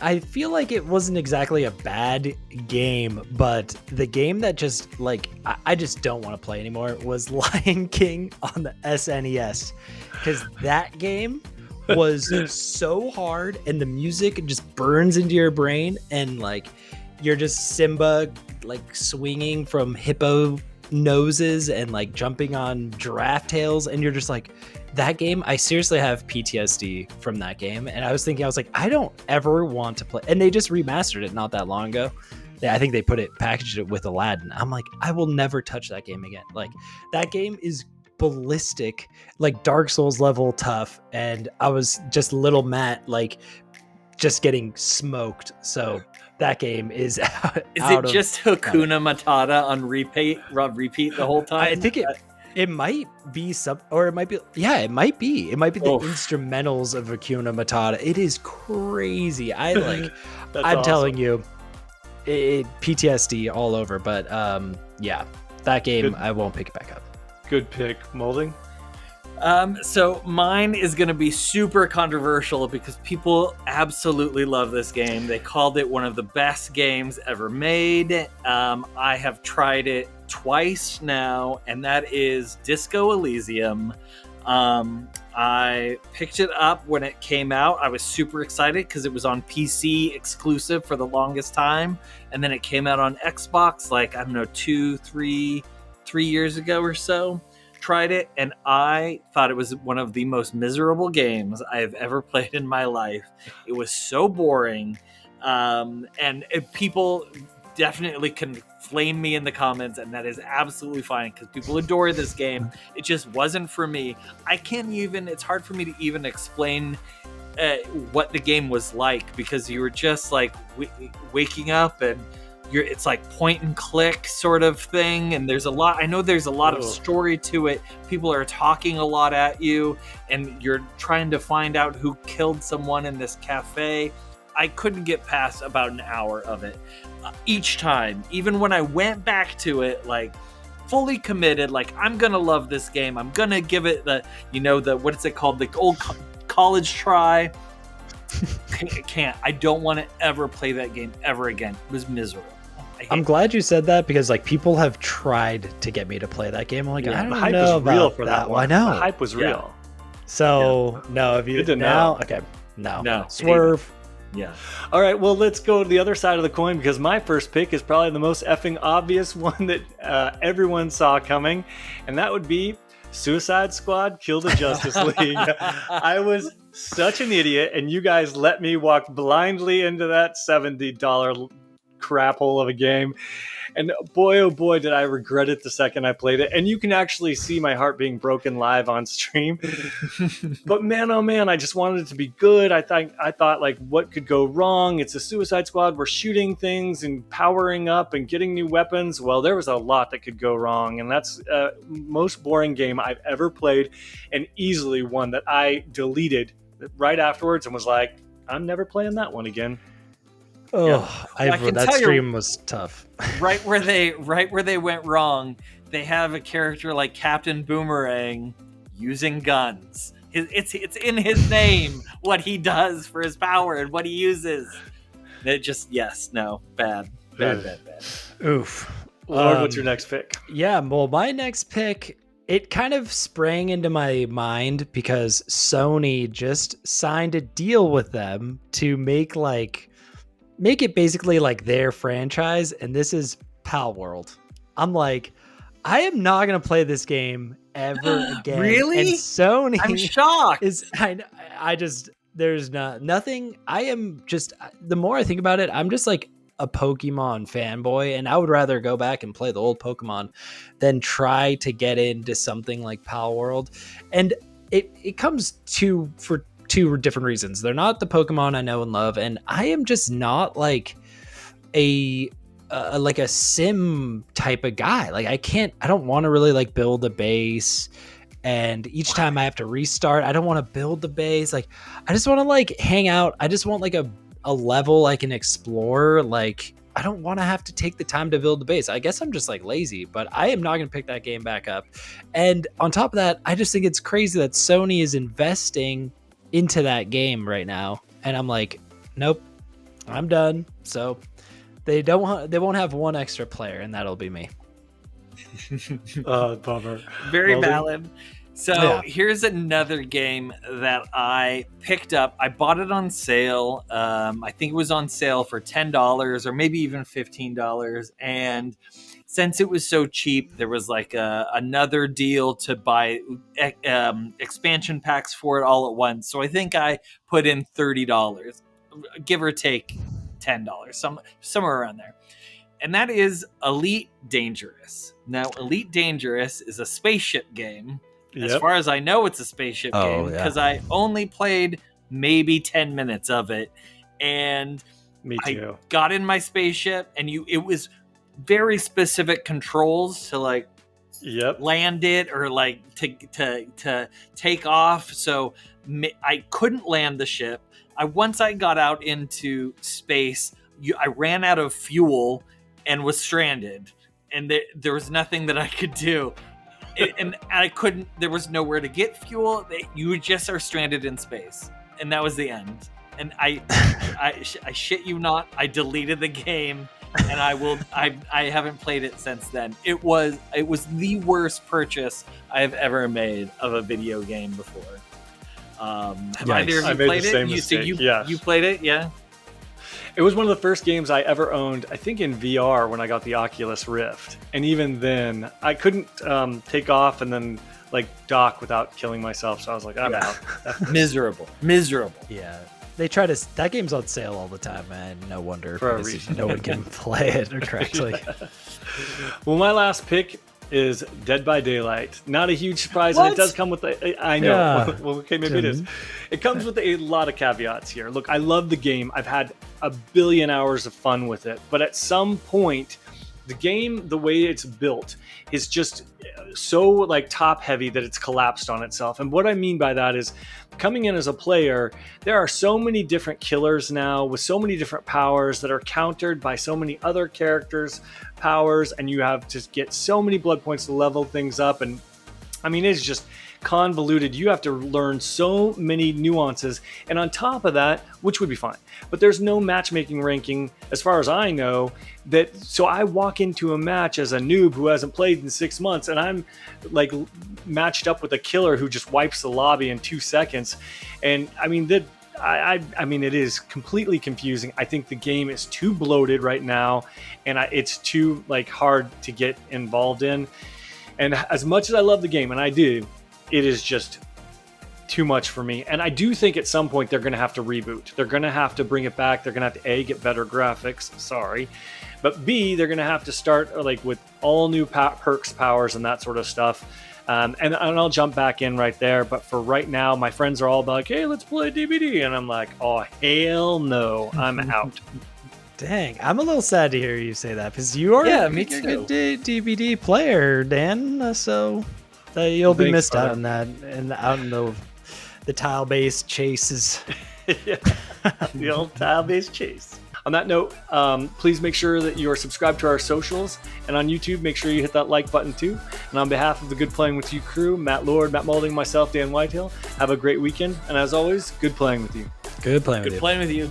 I feel like it wasn't exactly a bad game, but the game that just like I just don't want to play anymore was Lion King on the SNES, because that game was so hard and the music just burns into your brain, and like you're just Simba like swinging from hippo noses and like jumping on giraffe tails, and you're just like, that game, I seriously have PTSD from that game. And I was like, I don't ever want to play. And they just remastered it not that long ago. I think they packaged it with Aladdin. I'm like, I will never touch that game again. Like, that game is ballistic, like Dark Souls level tough. And I was just little Matt, like just getting smoked. So that game is out. Is it just Hakuna Matata on repeat the whole time? I think it might be or it might be, it might be the instrumentals of Hakuna Matata. It is crazy. I'm awesome. Telling you, PTSD all over. But that game, I won't pick it back up. Good pick. Maulding? So mine is going to be super controversial because people absolutely love this game. They called it one of the best games ever made. I have tried it twice now, and that is Disco Elysium. I picked it up when it came out. I was super excited because it was on PC exclusive for the longest time, and then it came out on Xbox like, I don't know, 3 years ago or so. Tried it, and I thought it was one of the most miserable games I have ever played in my life. It was so boring, and people definitely can flame me in the comments, and that is absolutely fine because people adore this game. It just wasn't for me. It's hard for me to even explain what the game was like, because you were just like waking up and it's like point and click sort of thing, and there's a lot of story to it. People are talking a lot at you, and you're trying to find out who killed someone in this cafe. I couldn't get past about an hour of it each time. Even when I went back to it, like fully committed, like I'm gonna love this game, I'm gonna give it the what is it called, the old college try. I don't want to ever play that game ever again. It was miserable. I'm glad you said that, because like people have tried to get me to play that game. I'm like, I don't the hype know was about real for that one. I know. The hype was real. So no, if you didn't know, okay, no, swerve. Yeah. All right. Well, let's go to the other side of the coin, because my first pick is probably the most effing obvious one that everyone saw coming, and that would be Suicide Squad: Kill the Justice League. I was such an idiot, and you guys let me walk blindly into that $70 crap hole of a game, and boy, oh boy, did I regret it the second I played it. And you can actually see my heart being broken live on stream. But man, oh man, I just wanted it to be good. I thought like, what could go wrong? It's a Suicide Squad. We're shooting things and powering up and getting new weapons. Well, there was a lot that could go wrong, and that's most boring game I've ever played, and easily one that I deleted right afterwards and was like, I'm never playing that one again. Oh, that stream was tough. Right where they went wrong, they have a character like Captain Boomerang using guns. It's in his name what he does for his power and what he uses. It just bad. Oof. Lord, what's your next pick? Yeah, well, my next pick, it kind of sprang into my mind because Sony just signed a deal with them to make it basically like their franchise, and this is Palworld. I'm like, I am not gonna play this game ever again. Really? And Sony, I'm shocked. There's nothing. I am just, the more I think about it, I'm just like a Pokemon fanboy, and I would rather go back and play the old Pokemon than try to get into something like Palworld. And it comes for two different reasons. They're not the Pokemon I know and love, and I am just not like a sim type of guy. Like I don't want to really like build a base, and each time I have to restart, I don't want to build the base. Like I just want to like hang out. I just want like a level I can explore. Like I don't want to have to take the time to build the base. I guess I'm just like lazy, but I am not going to pick that game back up. And on top of that, I just think it's crazy that Sony is investing into that game right now, and I'm like, nope, I'm done. So they won't have one extra player, and that'll be me. Bummer. Very Maulding? valid. So Yeah. here's another game that I picked up. I bought it on sale. I think it was on sale for $10 or maybe even $15. And since it was so cheap, there was like another deal to buy expansion packs for it all at once. So I think I put in $30, give or take $10, somewhere around there. And that is Elite Dangerous. Now, Elite Dangerous is a spaceship game. As Yep. far as I know, it's a spaceship game yeah. because I only played maybe 10 minutes of it. And Me too. I got in my spaceship, and it was very specific controls to like Yep. land it or like to take off. So I couldn't land the ship. Once I got out into space, I ran out of fuel and was stranded, and there was nothing that I could do. And I couldn't. There was nowhere to get fuel. You just are stranded in space, and that was the end. And I shit you not, I deleted the game, and I haven't played it since then. It was the worst purchase I have ever made of a video game before. Have either of I you made played the it? same You mistake, you yes. you played it, yeah. It was one of the first games I ever owned, I think in VR when I got the Oculus Rift. And even then, I couldn't take off and then like dock without killing myself. So I was like, I'm out. Miserable. Yeah. They try to. That game's on sale all the time, man. No wonder For a because reason. no one can play it correctly. Well, my last pick is Dead by Daylight. Not a huge surprise, and it does come with I know. Yeah. Well, okay, maybe it is. It comes with a lot of caveats here. Look, I love the game. I've had a billion hours of fun with it, but at some point, the game, the way it's built, is just so like top heavy that it's collapsed on itself. And what I mean by that is, coming in as a player, there are so many different killers now with so many different powers that are countered by so many other characters' powers, and you have to get so many blood points to level things up. And I mean, it's just convoluted. You have to learn so many nuances, and on top of that, which would be fine, but there's no matchmaking ranking as far as I know. So I walk into a match as a noob who hasn't played in 6 months, and I'm like matched up with a killer who just wipes the lobby in 2 seconds. And I mean I mean, it is completely confusing. I think the game is too bloated right now, and it's too like hard to get involved in. And as much as I love the game, and I do, it is just too much for me. And I do think at some point they're going to have to reboot. They're going to have to bring it back. They're going to have to A, get better graphics. Sorry. But B, they're going to have to start like with all new perks, powers, and that sort of stuff. And I'll jump back in right there. But for right now, my friends are all like, hey, let's play DBD. And I'm like, oh, hell no. I'm out. Dang, I'm a little sad to hear you say that because you are Yeah, me a too. good DVD player, Dan. So you'll be Thanks, missed brother. out on that, and out in the tile-based chases. Yeah. The old tile-based chase. On that note, please make sure that you are subscribed to our socials, and on YouTube, make sure you hit that like button too. And on behalf of the Good Playing With You crew, Matt Lord, Matt Maulding, myself, Dan Whitehill, have a great weekend. And as always, good playing with you. Good playing with Good you. playing with you.